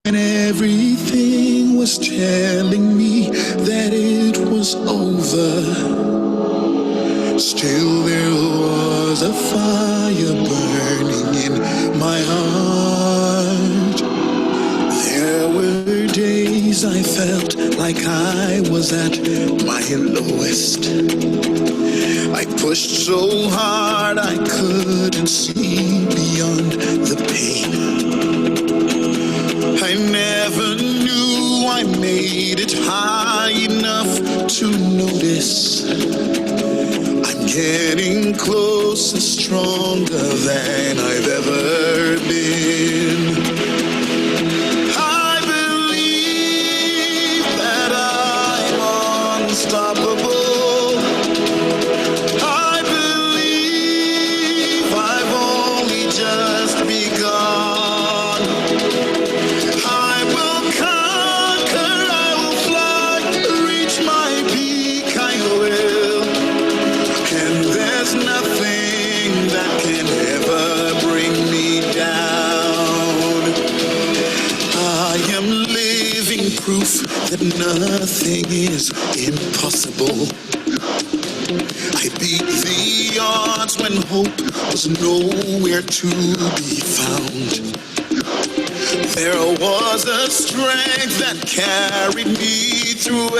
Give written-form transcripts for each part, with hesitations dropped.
And everything was telling me that it was over. Still there was a fire burning in my heart. There were days I felt like I was at my lowest. I pushed so hard I couldn't see beyond the pain. I never knew I made it high enough to notice I'm getting closer, stronger than I've ever been. I believe that I'm unstoppable. I believe I've only just begun. Proof that nothing is impossible. I beat the odds when hope was nowhere to be found. There was a strength that carried me through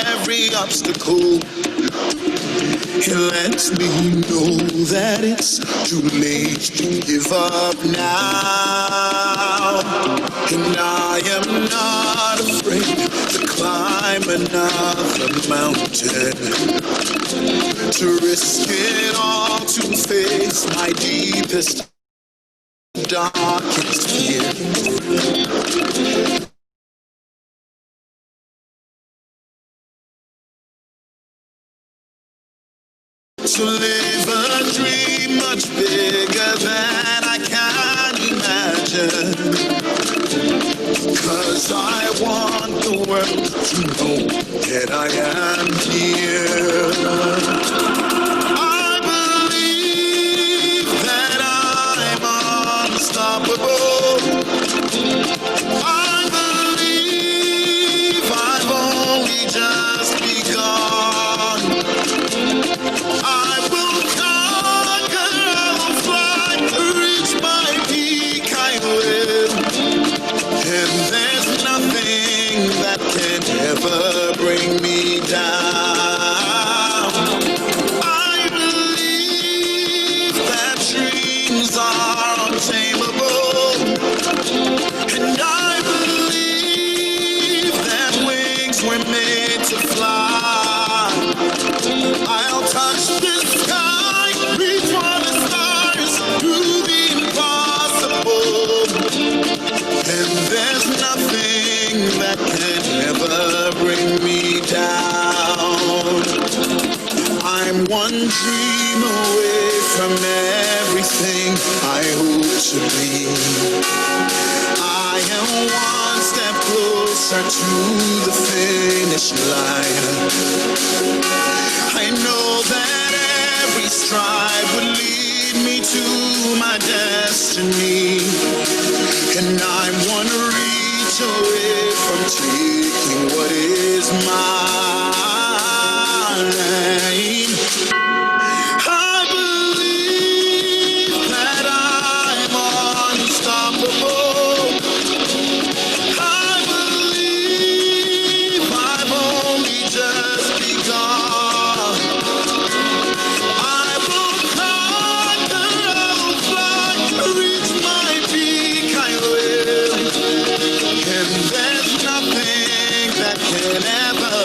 every obstacle. It lets me know that it's too late to give up now. And I am not afraid to climb another mountain, to risk it all, to face my deepest, darkest fear. To live a dream much bigger than I can imagine. 'Cause I want the world to know that I am here. I believe that I'm unstoppable. I believe I've only just begun. I will conquer, I will fly, reach my peak, I will. And there's nothing that can ever bring me down. I believe that dreams are untamable. And I believe that wings were made to fly. I'll touch the sky, reach for the stars, do the impossible. And there's nothing that can ever bring me down. I'm one dream away from everything I hope to be. I am one step closer to the finish line. I know that every stride will lead me to my destiny. And I'm one reach away from taking what is mine. I believe that I'm unstoppable. I believe I've only just begun. I will conquer, I will fly, reach my peak, I will. And there's nothing that can ever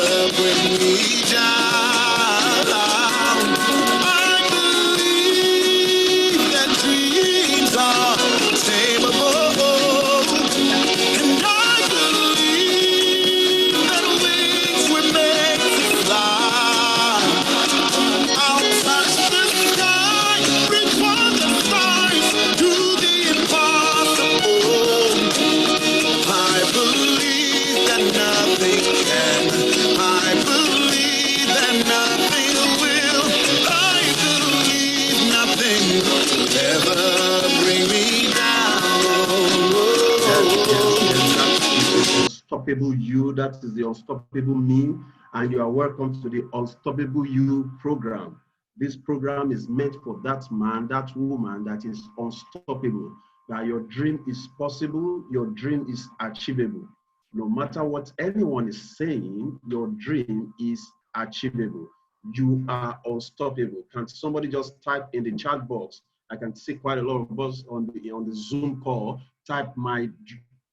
unstoppable you. That is the unstoppable me. And you are welcome to the Unstoppable You program. This program is meant for that man, that woman that is unstoppable, that your dream is possible, your dream is achievable. No matter what anyone is saying, your dream is achievable. You are unstoppable. Can somebody just type in the chat box? I can see quite a lot of us on the Zoom call. Type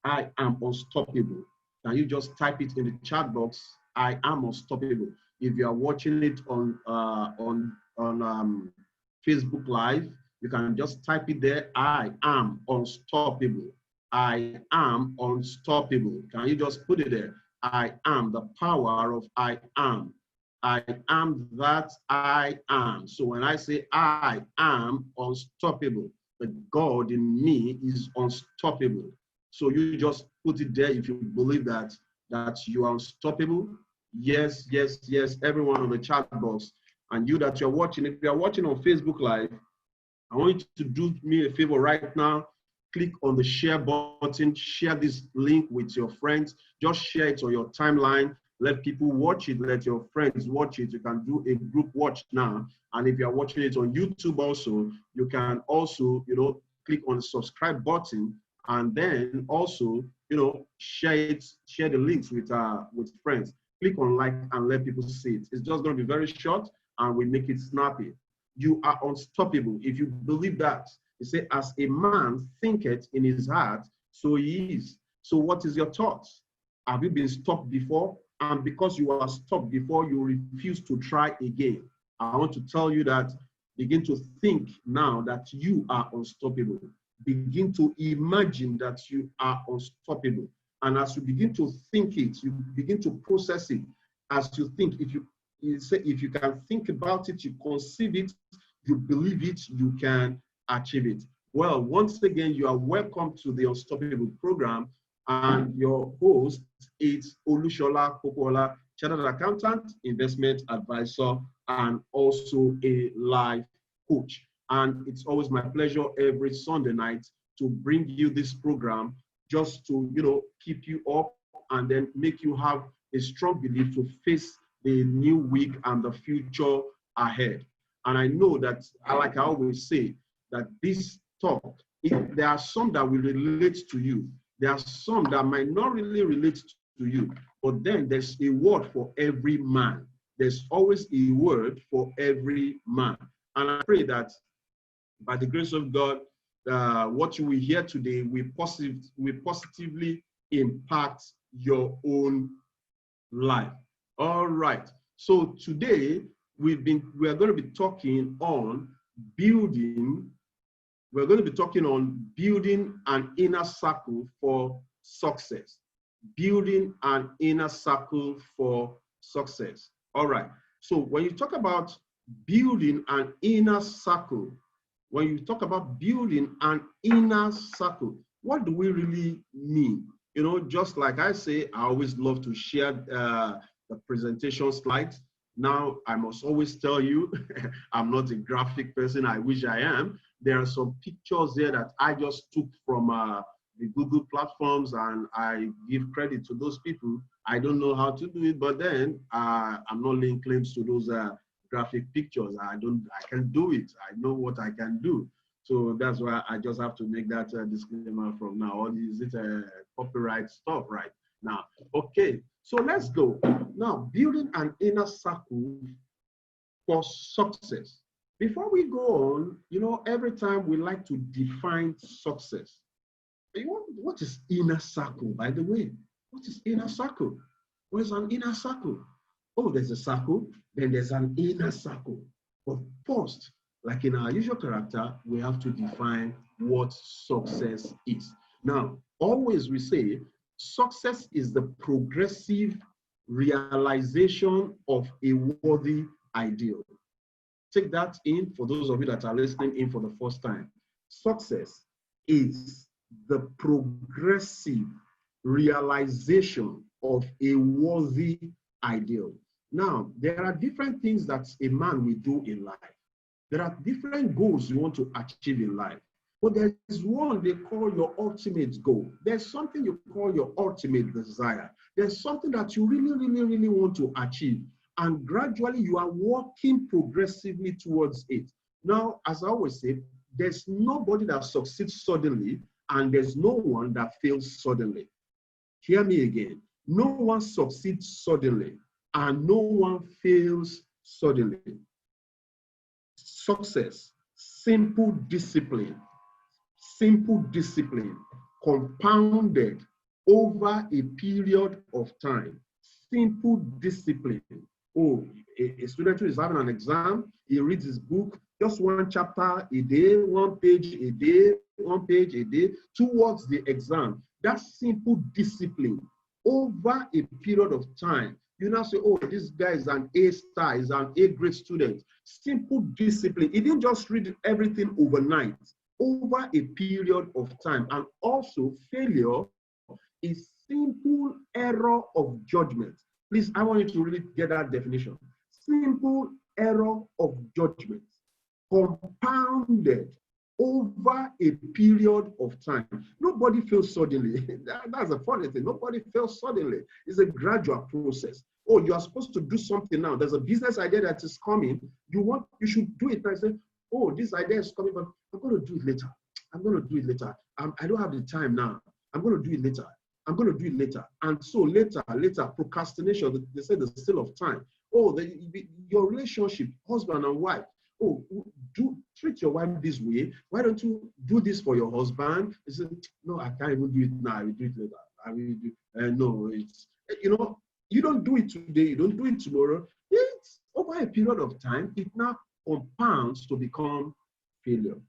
I am unstoppable. Can you just type it in the chat box? I am unstoppable. If you are watching it on Facebook Live, you can just type it there. I am unstoppable. I am unstoppable. Can you just put it there? I am the power of I am. I am that I am. So when I say I am unstoppable, the God in me is unstoppable. So you just put it there if you believe that you are unstoppable. Yes, yes, yes. Everyone on the chat box, and you that you're watching, if you are watching on Facebook Live, I want you to do me a favor right now. Click on the share button, share this link with your friends. Just share it on your timeline. Let people watch it. Let your friends watch it. You can do a group watch now. And if you're watching it on YouTube also, you can also, click on the subscribe button and then also, share it, share the links with friends. Click on like and let people see it. It's just going to be very short and we make it snappy. You are unstoppable. If you believe that, you say, as a man thinketh in his heart, so he is. So what is your thoughts? Have you been stopped before? And because you are stopped before, you refuse to try again. I want to tell you that begin to think now that you are unstoppable. Begin to imagine that you are unstoppable. And as you begin to think it, you begin to process it. As you think, if you can think about it, you conceive it, you believe it, you can achieve it. Well, once again, you are welcome to the Unstoppable program, and your host is Olusola Popoola, chartered accountant, investment advisor, and also a life coach. And it's always my pleasure every Sunday night to bring you this program just to, keep you up and then make you have a strong belief to face the new week and the future ahead. And I know that, like I always say, that this talk, there are some that will relate to you. There are some that might not really relate to you, but then there's a word for every man. There's always a word for every man. And I pray that by the grace of God, what you will hear today will positively impact your own life. All right. So today we are going to be talking on building. We're going to be talking on building an inner circle for success. Building an inner circle for success. All right. So when you talk about building an inner circle, when you talk about building an inner circle, what do we really mean? Just like I say, I always love to share the presentation slides. Now, I must always tell you, I'm not a graphic person. I wish I am. There are some pictures there that I just took from the Google platforms, and I give credit to those people. I don't know how to do it, but then I'm not laying claims to those graphic pictures. I can do it. I know what I can do. So that's why I just have to make that disclaimer from now. Or is it copyright stuff right now? Okay, so let's go. Now, building an inner circle for success. Before we go on, every time we like to define success. What is inner circle, by the way? What is inner circle? What is an inner circle? Oh, there's a circle, then there's an inner circle. But first, like in our usual character, we have to define what success is. Now, always we say success is the progressive realization of a worthy ideal. Take that in for those of you that are listening in for the first time. Success is the progressive realization of a worthy ideal. Now, there are different things that a man will do in life. There are different goals you want to achieve in life. But there's one they call your ultimate goal. There's something you call your ultimate desire. There's something that you really, really, really want to achieve. And gradually you are working progressively towards it. Now, as I always say, there's nobody that succeeds suddenly, and there's no one that fails suddenly. Hear me again. No one succeeds suddenly, and no one fails suddenly. Success, simple discipline, compounded over a period of time. Simple discipline. Oh, a student who is having an exam, he reads his book, just one chapter a day, one page a day, towards the exam. That's simple discipline over a period of time. You now say, oh, this guy is an A star, is an A grade student. Simple discipline. He didn't just read everything overnight, over a period of time. And also, failure is simple error of judgment. Please, I want you to really get that definition. Simple error of judgment, compounded over a period of time. Nobody fails suddenly. That's a funny thing. Nobody fails suddenly. It's a gradual process. Oh, you are supposed to do something now. There's a business idea that is coming. You should do it. I say, oh, this idea is coming, but I'm going to do it later. I don't have the time now. I'm going to do it later. And so later, procrastination, they say the steal of time. Oh, your relationship, husband and wife. Oh, treat your wife this way. Why don't you do this for your husband? He said, no, I can't even do it now. I will do it later. I will do no, it's, you don't do it today. You don't do it tomorrow. It's over a period of time. It now compounds to become failure.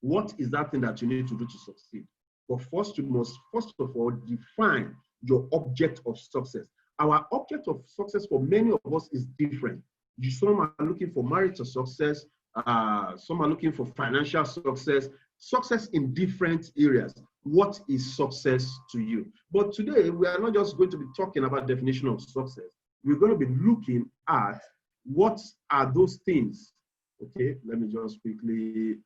What is that thing that you need to do to succeed? But first, you must, first of all, define your object of success. Our object of success for many of us is different. Some are looking for marital success. Some are looking for financial success in different areas. What is success to you? But today, we are not just going to be talking about definition of success. We're going to be looking at what are those things. Okay, let me just quickly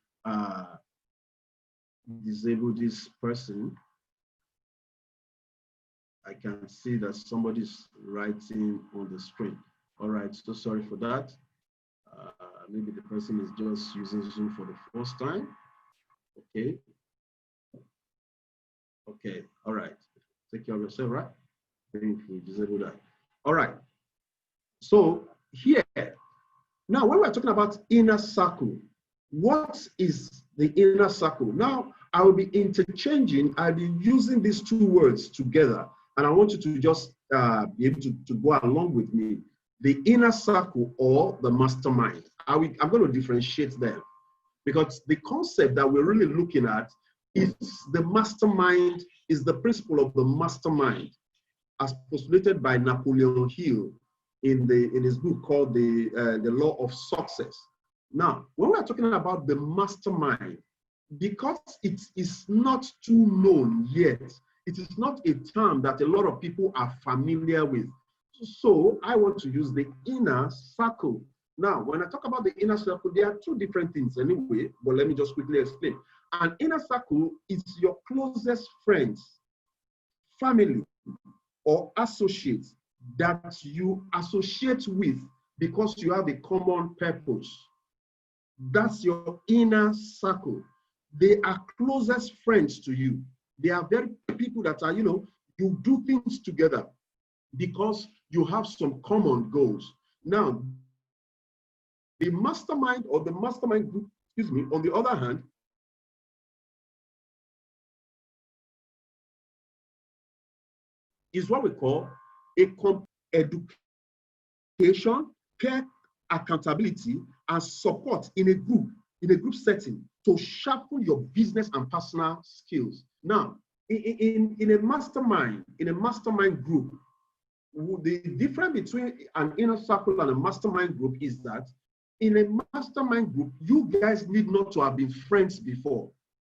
disable this person. I can see that somebody's writing on the screen. All right, so sorry for that. Maybe the person is just using Zoom for the first time. Okay. Okay, all right. Take care of yourself, right? If we disable that. All right. So here, now when we're talking about inner circle, what is the inner circle? Now, I will be interchanging, I'll be using these two words together, and I want you to just be able to go along with me. The inner circle or the mastermind. I'm going to differentiate them because the concept that we're really looking at is the mastermind, is the principle of the mastermind as postulated by Napoleon Hill in his book called the Law of Success. Now, when we're talking about the mastermind, because it is not too known yet, it is not a term that a lot of people are familiar with. So I want to use the inner circle. Now, when I talk about the inner circle, there are two different things anyway, but let me just quickly explain. An inner circle is your closest friends, family, or associates that you associate with because you have a common purpose. That's your inner circle. They are closest friends to you. They are very people that are, you do things together because you have some common goals. Now, the mastermind or the mastermind group, on the other hand, is what we call education, care, accountability, and support in a group setting to sharpen your business and personal skills. Now, in a mastermind group, the difference between an inner circle and a mastermind group is that in a mastermind group, you guys need not to have been friends before.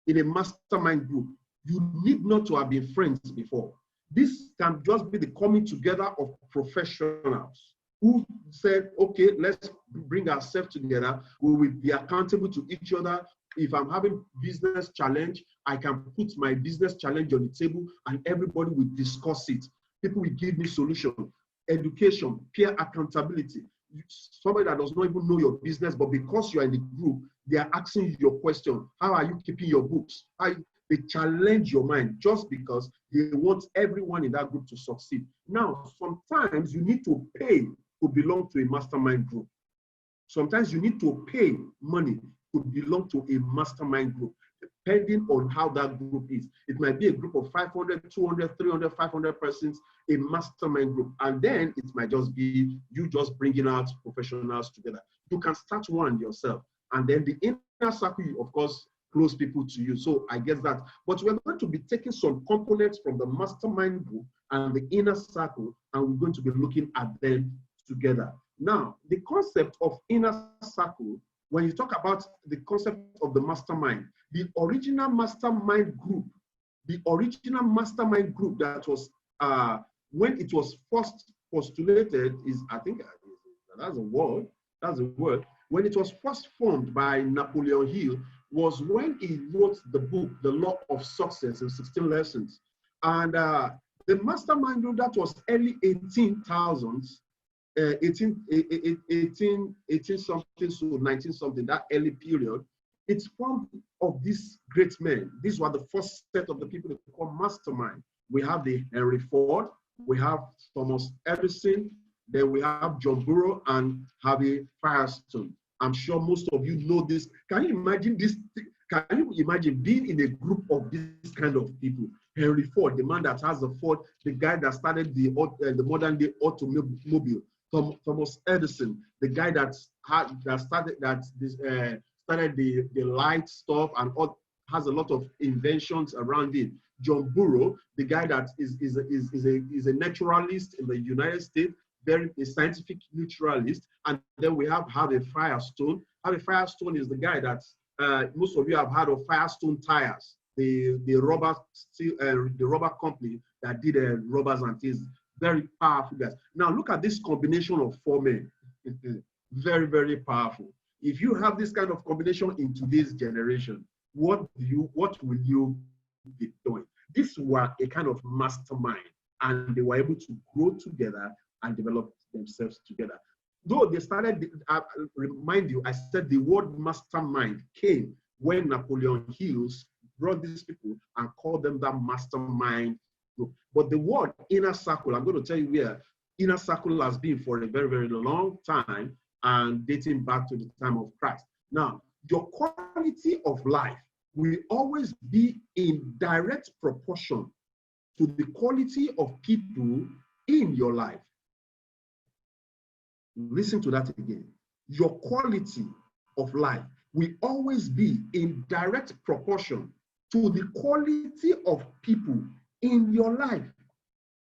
In a mastermind group, you need not to have been friends before. This can just be the coming together of professionals who said, okay, let's bring ourselves together. We will be accountable to each other. If I'm having business challenge, I can put my business challenge on the table and everybody will discuss it. People will give me solution, education, peer accountability. Somebody that does not even know your business, but because you're in the group, they are asking you your question. How are you keeping your books? They challenge your mind just because they want everyone in that group to succeed. Now, sometimes you need to pay to belong to a mastermind group. Sometimes you need to pay money to belong to a mastermind group, depending on how that group is. It might be a group of 500, 200, 300, 500 persons, a mastermind group. And then it might just be you just bringing out professionals together. You can start one yourself. And then the inner circle, of course, close people to you. So I guess that. But we're going to be taking some components from the mastermind group and the inner circle, and we're going to be looking at them together. Now, the concept of inner circle, when you talk about the concept of the mastermind, the original mastermind group that was, when it was first postulated is, I think, that's a word, when it was first formed by Napoleon Hill, was when he wrote the book, The Law of Success in 16 Lessons. And the mastermind group that was early 18,000s, 18 something to 19 something, that early period, it's formed of these great men. These were the first set of the people that we call mastermind. We have the Henry Ford, we have Thomas Edison, then we have John Burroughs and Harvey Firestone. I'm sure most of you know this. Can you imagine this? Can you imagine being in a group of this kind of people? Henry Ford, the man that has the Ford, the guy that started the modern day automobile. Thomas Edison, the guy that started the light stuff and has a lot of inventions around it. John Burroughs, the guy that is a naturalist in the United States, a scientific naturalist. And then we have Harvey Firestone. Harvey Firestone is the guy that most of you have heard of Firestone Tires, the rubber company that did rubbers and things. Very powerful guys. Now look at this combination of four men. Very, very powerful. If you have this kind of combination in today's generation, what will you be doing? This were a kind of mastermind, and they were able to grow together and develop themselves together. Though they started, remind you, I said the word mastermind came when Napoleon Hill brought these people and called them that mastermind group. But the word inner circle, I'm going to tell you where inner circle has been for a very, very long time and dating back to the time of Christ. Now, your quality of life will always be in direct proportion to the quality of people in your life. Listen to that again. Your quality of life will always be in direct proportion to the quality of people in your life.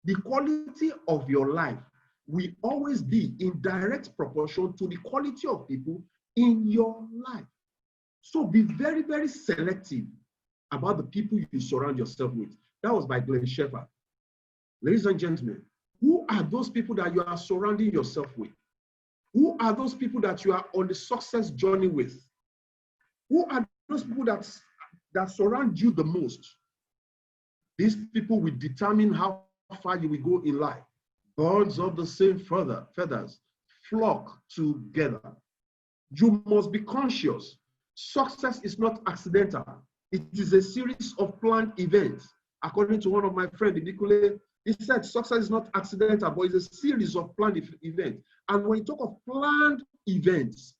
The quality of your life will always be in direct proportion to the quality of people in your life. So be very, very selective about the people you surround yourself with. That was by Glenn Shepherd. Ladies and gentlemen, who are those people that you are surrounding yourself with? Who are those people that you are on the success journey with? Who are those people that surround you the most? These people will determine how far you will go in life. Birds of the same feathers flock together. You must be conscious. Success is not accidental. It is a series of planned events. According to one of my friends, he said success is not accidental, but it's a series of planned events. And when you talk of planned events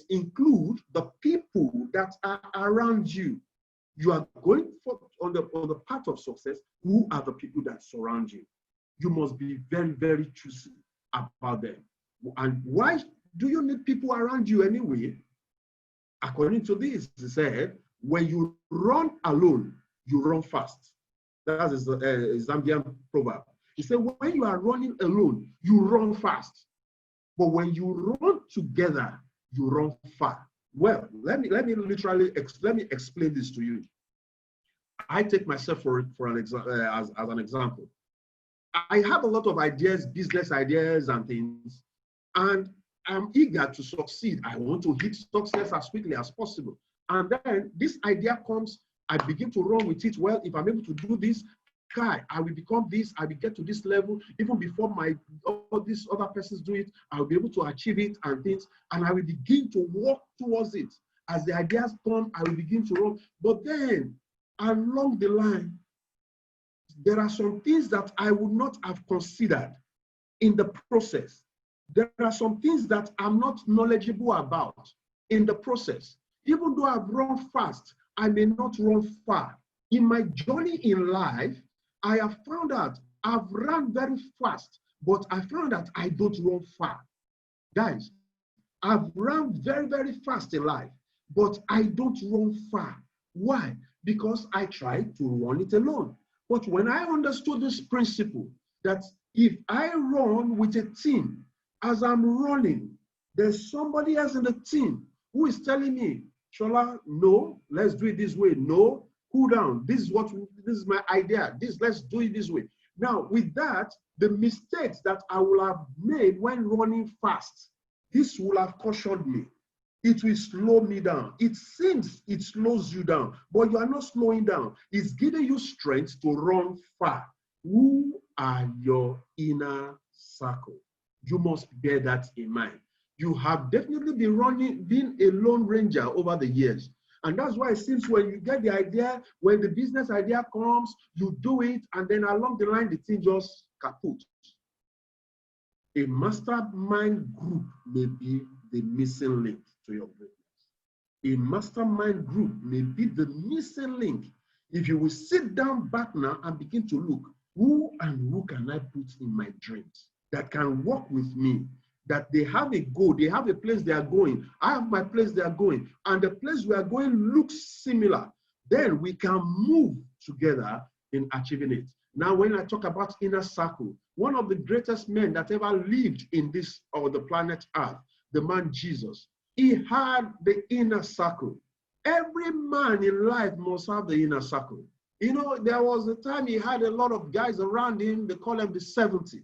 include the people that are around you. You are going on the path of success. Who are the people that surround you? You must be very, very choosy about them. And why do you need people around you anyway? According to this, he said, when you run alone, you run fast. That is a Zambian proverb. He said, when you are running alone, you run fast. But when you run together, you run far. Well, let me explain this to you. I take myself as an example. I have a lot of ideas, business ideas and things, and I'm eager to succeed. I want to hit success as quickly as possible. And then this idea comes, I begin to run with it. Well, if I'm able to do this, I will become this, I will get to this level. Even before all these other persons do it, I will be able to achieve it and things. And I will begin to walk towards it. As the ideas come, I will begin to run. But then, along the line, there are some things that I would not have considered in the process. There are some things that I'm not knowledgeable about in the process. Even though I've run fast, I may not run far. In my journey in life, I have found out I've run very fast, but I found that I don't run far. Guys, I've run very, very fast in life, but I don't run far. Why? Because I tried to run it alone. But when I understood this principle, that if I run with a team, as I'm running, there's somebody else in the team who is telling me, Shola, no, let's do it this way. No, cool down. This is my idea. Let's do it this way. Now, with that, the mistakes that I will have made when running fast, this will have cautioned me. It will slow me down. It seems it slows you down, but you are not slowing down. It's giving you strength to run far. Who are your inner circle? You must bear that in mind. You have definitely been a lone ranger over the years. And that's why it seems when you get the idea, when the business idea comes, you do it, and then along the line, the thing just kaput. A mastermind group may be the missing link to your greatness. A mastermind group may be the missing link. If you will sit down back now and begin to look, who can I put in my dreams that can work with me? That they have a goal, they have a place they are going. I have my place they are going, and the place we are going looks similar. Then we can move together in achieving it. Now, when I talk about inner circle, one of the greatest men that ever lived in this or the planet Earth, the man Jesus, he had the inner circle. Every man in life must have the inner circle. You know, there was a time he had a lot of guys around him, they call them the 70.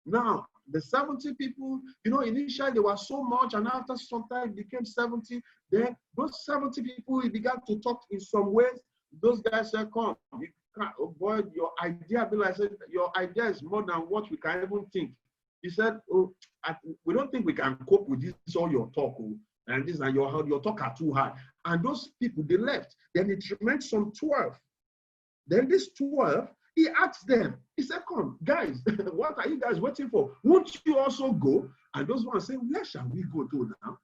Now, the 70 people, you know, initially they were so much, and after some time it became 70. Then those 70 people, he began to talk in some ways. Those guys said, come, you can't, oh boy, your idea, Bill, I said, your idea is more than what we can even think. He said, oh, we don't think we can cope with this, all your talk, oh, and this, and your talk are too hard. And those people, they left. Then it remained some 12. Then this 12, he asked them, he said, come, guys, what are you guys waiting for? Won't you also go? And those ones say, where shall we go to now?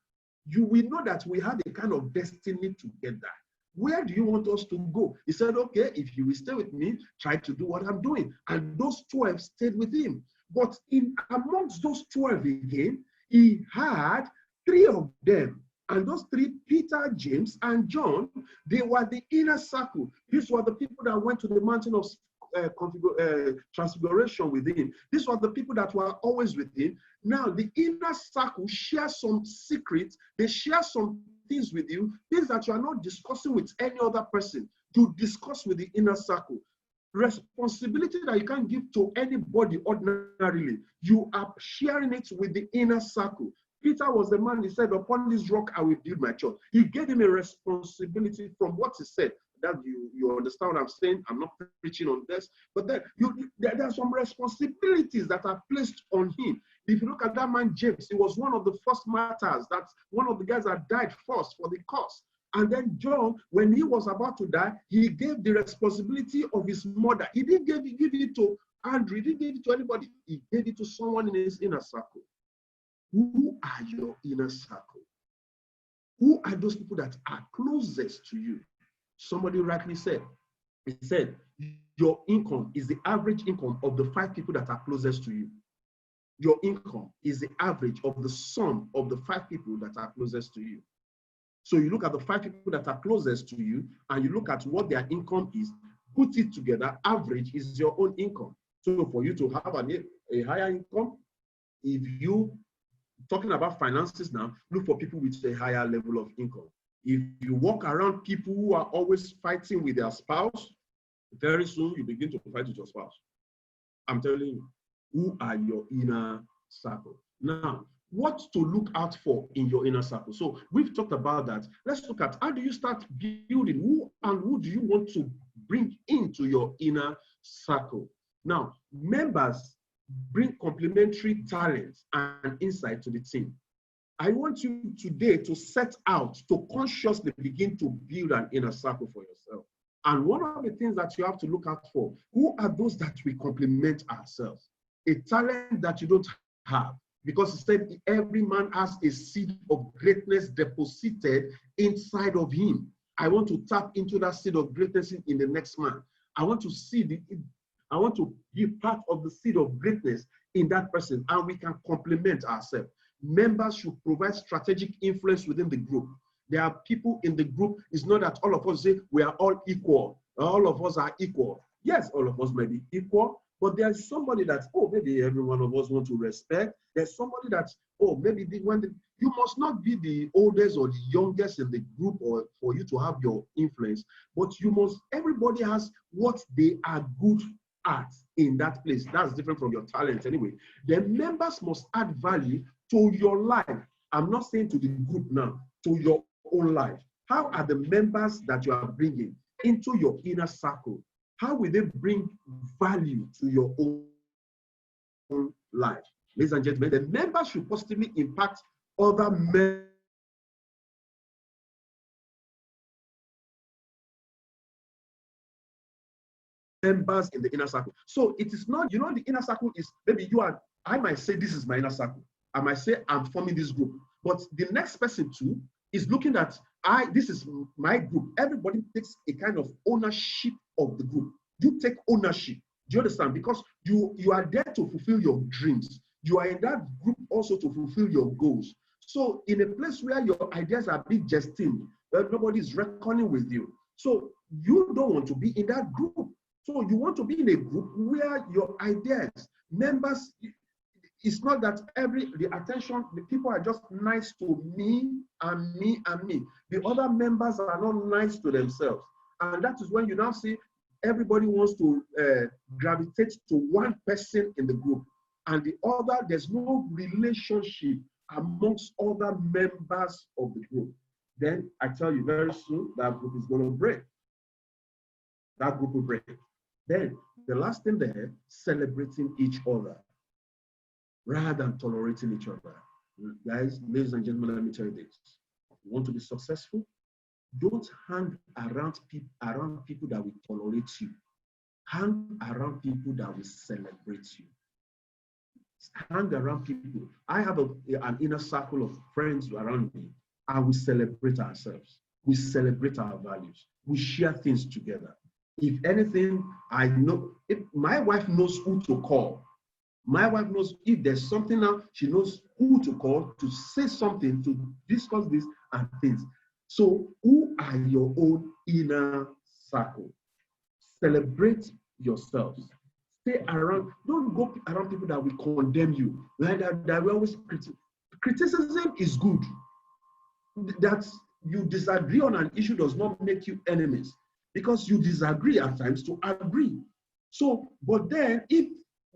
You will know that we have a kind of destiny together. Where do you want us to go? He said, okay, if you will stay with me, try to do what I'm doing. And those 12 stayed with him. But amongst those 12 again, he had 3 of them. And those 3, Peter, James, and John, they were the inner circle. These were the people that went to the mountain of transfiguration with him. These were the people that were always with him. Now, the inner circle shares some secrets. They share some things with you, things that you are not discussing with any other person. You discuss with the inner circle. Responsibility that you can't give to anybody ordinarily, you are sharing it with the inner circle. Peter was the man, he said, upon this rock I will build my church. He gave him a responsibility from what he said. That you understand what I'm saying? I'm not preaching on this, but then there are some responsibilities that are placed on him. If you look at that man, James, he was one of the first martyrs. That's one of the guys that died first for the cause. And then John, when he was about to die, he gave the responsibility of his mother. He didn't give it to Andrew. He didn't give it to anybody. He gave it to someone in his inner circle. Who are your inner circle? Who are those people that are closest to you? Somebody rightly said, he said, your income is the average income of the 5 people that are closest to you. Your income is the average of the sum of the 5 people that are closest to you. So you look at the 5 people that are closest to you, and you look at what their income is, put it together, average is your own income. So for you to have a higher income, if you, talking about finances now, look for people with a higher level of income. If you walk around people who are always fighting with their spouse, very soon you begin to fight with your spouse. I'm telling you, who are your inner circle? Now, what to look out for in your inner circle. So we've talked about that. Let's look at how do you start building, who do you want to bring into your inner circle. Now, members bring complementary talents and insight to the team. I want you today to set out to consciously begin to build an inner circle for yourself. And one of the things that you have to look out for, who are those that we complement ourselves? A talent that you don't have, because it said every man has a seed of greatness deposited inside of him. I want to tap into that seed of greatness in the next man. I want to be part of the seed of greatness in that person, and we can complement ourselves. Members should provide strategic influence within the group. There are people in the group. It's not that all of us say we are all equal. All of us are equal. Yes, all of us may be equal, but there's somebody that, oh, maybe every one of us want to respect. There's somebody that, oh, maybe you must not be the oldest or the youngest in the group or for you to have your influence, but everybody has what they are good at in that place. That's different from your talent anyway. The members must add value to your life. I'm not saying to the group now, to your own life. How are the members that you are bringing into your inner circle? How will they bring value to your own life? Ladies and gentlemen, the members should positively impact other members in the inner circle. So it is not, the inner circle is maybe I might say this is my inner circle. I might say I'm forming this group, but the next person too is looking at this is my group. Everybody takes a kind of ownership of the group. You take ownership. Do you understand? Because you are there to fulfill your dreams. You are in that group also to fulfill your goals. So in a place where your ideas are being destined, where nobody is reckoning with you. So you don't want to be in that group. So you want to be in a group where your ideas, members, it's not that the people are just nice to me and me and me. The other members are not nice to themselves. And that is when you now see everybody wants to gravitate to one person in the group. And the other, there's no relationship amongst other members of the group. Then I tell you very soon, that group is going to break. That group will break. Then the last thing there, celebrating each other rather than tolerating each other. Guys, ladies and gentlemen, let me tell you this. You want to be successful? Don't hang around people that will tolerate you. Hang around people that will celebrate you. Hang around people. I have an inner circle of friends around me, and we celebrate ourselves. We celebrate our values. We share things together. If anything, I know, if my wife knows who to call. My wife knows if there's something now, she knows who to call to say something, to discuss this and things. So who are your own inner circle? Celebrate yourselves. Stay around, don't go around people that will condemn you. Like that we always criticism is good. That you disagree on an issue does not make you enemies, because you disagree at times to agree. So, but then if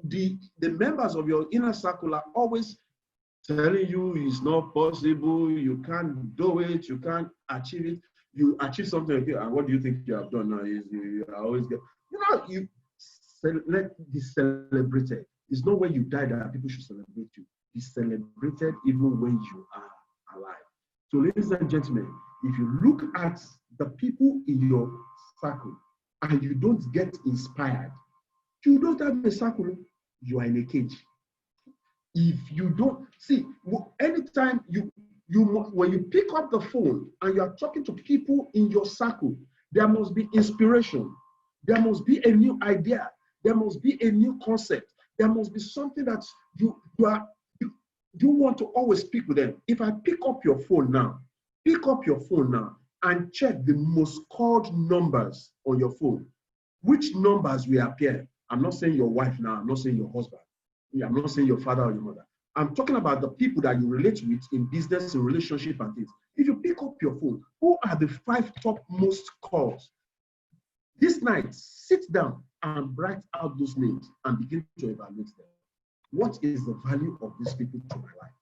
the members of your inner circle are always telling you it's not possible, you can't do it, you can't achieve it, you achieve something, okay, and what do you think you have done now? You always get, you let be celebrated. It's not when you die that people should celebrate you. Be celebrated even when you are alive. So, ladies and gentlemen, if you look at the people in your circle and you don't get inspired, you don't have a circle, you are in a cage. If you don't see, anytime when you pick up the phone and you are talking to people in your circle, there must be inspiration. There must be a new idea. There must be a new concept. There must be something that you want to always speak with them. If I pick up your phone now and check the most called numbers on your phone, which numbers will appear? I'm not saying your wife now. I'm not saying your husband. I'm not saying your father or your mother. I'm talking about the people that you relate with in business, in relationship and things. If you pick up your phone, who are the 5 top most calls? This night, sit down and write out those names and begin to evaluate them. What is the value of these people to my life?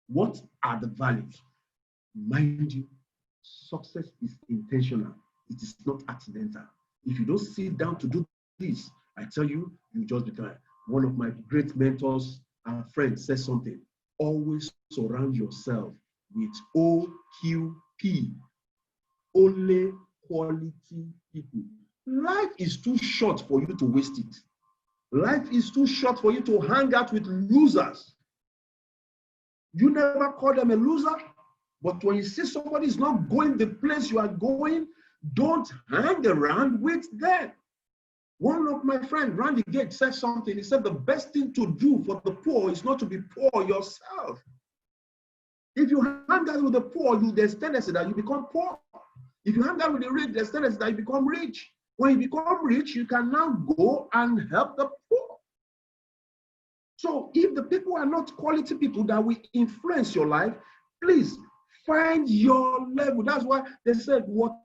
What are the values? Mind you, success is intentional. It is not accidental. If you don't sit down to do this, I tell you, you just become. One of my great mentors and friends says something. Always surround yourself with OQP, only quality people. Life is too short for you to waste it. Life is too short for you to hang out with losers. You never call them a loser, but when you see somebody is not going the place you are going, don't hang around with them. One of my friends, Randy Gates, said something. He said the best thing to do for the poor is not to be poor yourself. If you hang out with the poor, there's tendency that you become poor. If you hang out with the rich, there's tendency that you become rich. When you become rich, you can now go and help the poor. So if the people are not quality people that will influence your life, please find your level. That's why they said water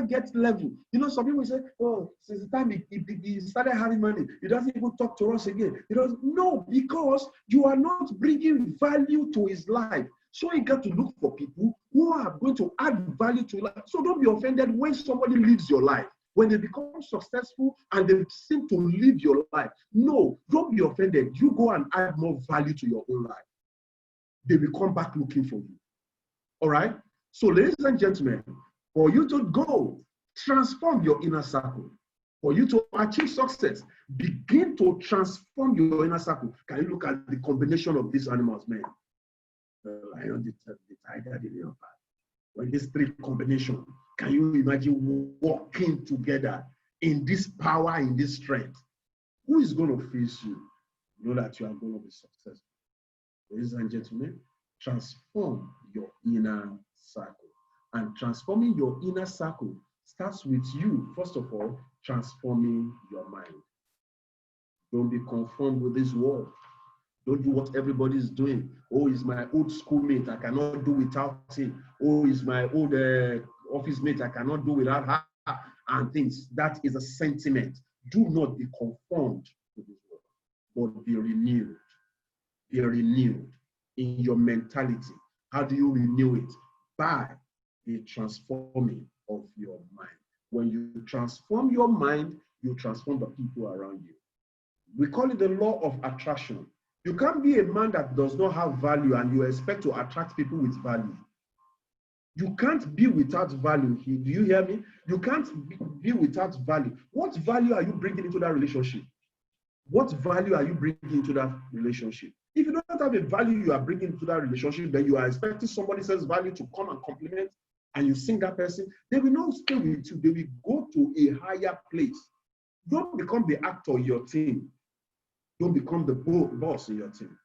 gets level. You know, some people say, oh, since the time he started having money, he doesn't even talk to us again. He doesn't. No, because you are not bringing value to his life. So you got to look for people who are going to add value to life. So don't be offended when somebody leaves your life. When they become successful and they seem to live your life. No, don't be offended. You go and add more value to your own life. They will come back looking for you. All right? So ladies and gentlemen, for you to go, transform your inner circle. For you to achieve success, begin to transform your inner circle. Can you look at the combination of these animals, man? The lion, the tiger, the leopard. When these three combinations, can you imagine walking together in this power, in this strength? Who is going to face you? You know that you are going to be successful. Ladies and gentlemen, transform your inner circle. And transforming your inner circle starts with you, first of all, transforming your mind. Don't be conformed with this world. Don't do what everybody is doing. Oh, he's my old schoolmate. I cannot do without him. Oh, he's my old office mate. I cannot do without her. And things. That is a sentiment. Do not be conformed to this world, but be renewed. Be renewed in your mentality. How do you renew it? By the transforming of your mind. When you transform your mind, you transform the people around you. We call it the law of attraction. You can't be a man that does not have value and you expect to attract people with value. You can't be without value. Do you hear me? You can't be without value. What value are you bringing into that relationship? What value are you bringing into that relationship? If you don't have a value you are bringing into that relationship, then you are expecting somebody else's value to come and compliment, and you sing that person, they will not stay with you. They will go to a higher place. Don't become the actor in your team. Don't become the boss in your team.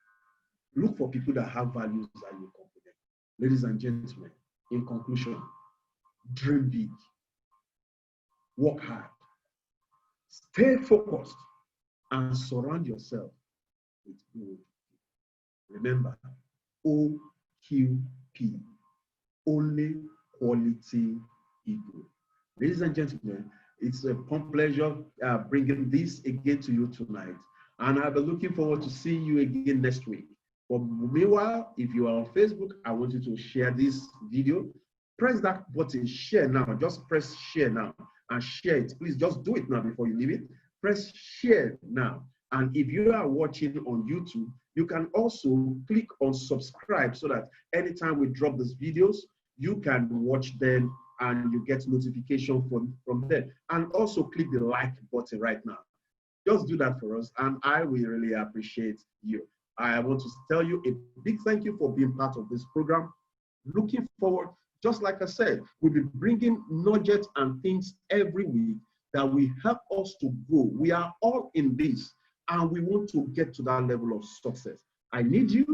Look for people that have values that you compliment. Ladies and gentlemen, in conclusion, dream big, work hard, stay focused, and surround yourself with good. Remember, OQP, only quality people. Ladies and gentlemen, it's a pleasure bringing this again to you tonight. And I'll be looking forward to seeing you again next week. But meanwhile, if you are on Facebook, I want you to share this video. Press that button, share now. Just press share now and share it. Please just do it now before you leave it. Press share now. And if you are watching on YouTube, you can also click on subscribe so that anytime we drop these videos, you can watch them and you get notification from there. And also click the like button right now. Just do that for us, and I will really appreciate you. I want to tell you a big thank you for being part of this program. Looking forward, just like I said, we'll be bringing nuggets and things every week that will help us to grow. We are all in this, and we want to get to that level of success. I need you,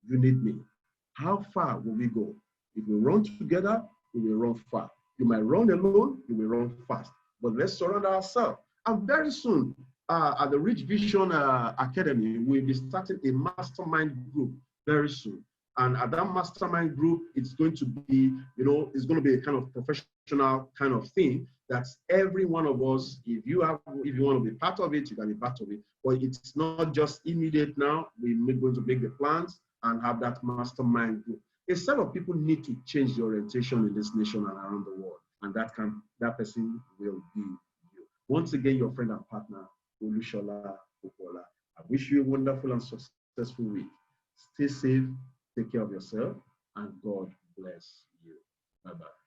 you need me. How far will we go? If we run together, we will run far. You might run alone, you will run fast. But let's surround ourselves. And very soon, at the Rich Vision Academy, we'll be starting a mastermind group very soon. And at that mastermind group, it's going to be, it's going to be a kind of professional kind of thing. That's every one of us. If you want to be part of it, you can be part of it. But it's not just immediate now. We're going to make the plans and have that mastermind group. A set of people need to change the orientation in this nation and around the world, and that person will be you. Once again, your friend and partner, Olusola Popoola. I wish you a wonderful and successful week. Stay safe, take care of yourself, and God bless you. Bye-bye.